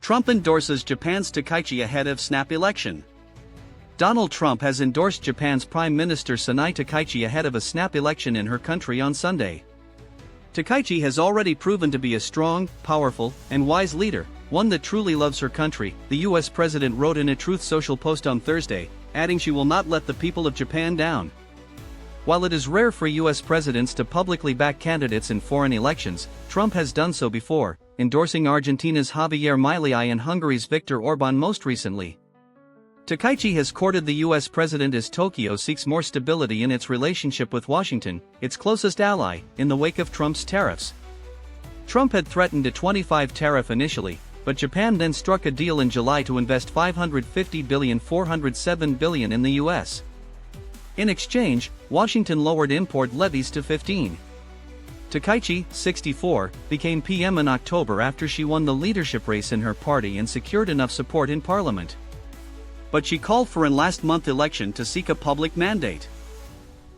Trump endorses Japan's Takaichi ahead of snap election. Donald Trump has endorsed Japan's Prime Minister Sanai Takaichi ahead of a snap election in her country on Sunday. Takaichi has already proven to be a strong, powerful, and wise leader, one that truly loves her country, the US president wrote in a Truth Social post on Thursday, adding she will not let the people of Japan down. While it is rare for US presidents to publicly back candidates in foreign elections, Trump has done so before, endorsing Argentina's Javier Milei and Hungary's Viktor Orbán most recently. Takaichi has courted the US president as Tokyo seeks more stability in its relationship with Washington, its closest ally, in the wake of Trump's tariffs. Trump had threatened a 25% tariff initially, but Japan then struck a deal in July to invest $550 billion in the US. In exchange, Washington lowered import levies to 15%. Takaichi, 64, became PM in October after she won the leadership race in her party and secured enough support in parliament. But she called for an last month election to seek a public mandate.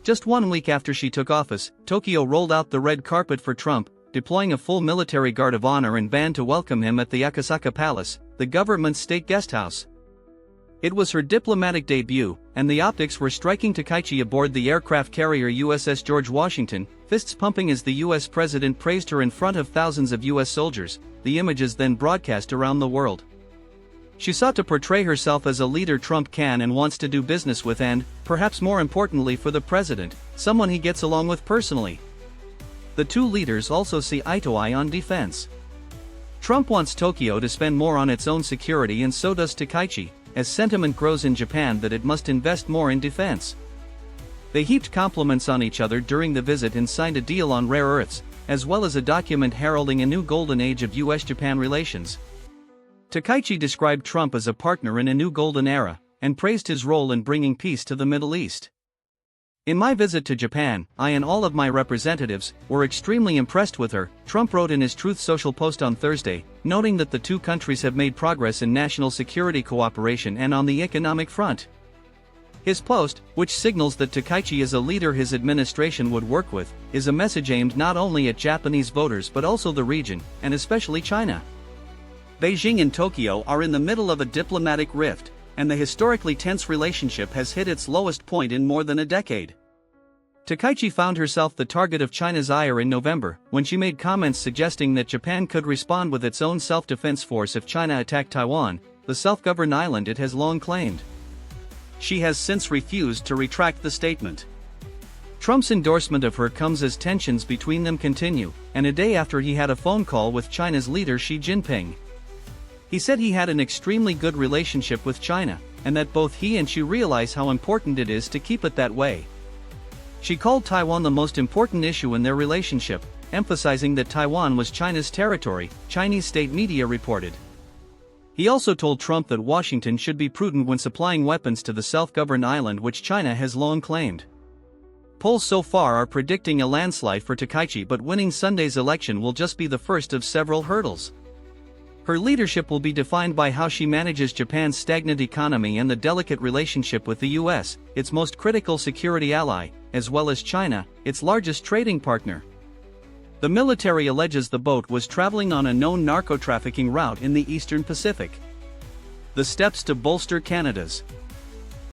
Just 1 week after she took office, Tokyo rolled out the red carpet for Trump, deploying a full military guard of honor and band to welcome him at the Akasaka Palace, the government's state guesthouse. It was her diplomatic debut, and the optics were striking. Takaichi aboard the aircraft carrier USS George Washington, fists pumping as the US president praised her in front of thousands of US soldiers, the images then broadcast around the world. She sought to portray herself as a leader Trump can and wants to do business with and, perhaps more importantly for the president, someone he gets along with personally. The two leaders also see eye to eye on defense. Trump wants Tokyo to spend more on its own security and so does Takaichi, as sentiment grows in Japan that it must invest more in defense. They heaped compliments on each other during the visit and signed a deal on rare earths, as well as a document heralding a new golden age of US-Japan relations. Takaichi described Trump as a partner in a new golden era, and praised his role in bringing peace to the Middle East. In my visit to Japan, I and all of my representatives were extremely impressed with her, Trump wrote in his Truth Social post on Thursday, noting that the two countries have made progress in national security cooperation and on the economic front. His post, which signals that Takaichi is a leader his administration would work with, is a message aimed not only at Japanese voters but also the region, and especially China. Beijing and Tokyo are in the middle of a diplomatic rift, and the historically tense relationship has hit its lowest point in more than a decade. Takaichi found herself the target of China's ire in November, when she made comments suggesting that Japan could respond with its own self-defense force if China attacked Taiwan, the self-governed island it has long claimed. She has since refused to retract the statement. Trump's endorsement of her comes as tensions between them continue, and a day after he had a phone call with China's leader Xi Jinping. He said he had an extremely good relationship with China, and that both he and she realize how important it is to keep it that way. She called Taiwan the most important issue in their relationship, emphasizing that Taiwan was China's territory, Chinese state media reported. He also told Trump that Washington should be prudent when supplying weapons to the self-governed island which China has long claimed. Polls so far are predicting a landslide for Takaichi, but winning Sunday's election will just be the first of several hurdles. Her leadership will be defined by how she manages Japan's stagnant economy and the delicate relationship with the US, its most critical security ally, as well as China, its largest trading partner. The military alleges the boat was traveling on a known narco-trafficking route in the Eastern Pacific. The steps to bolster Canada's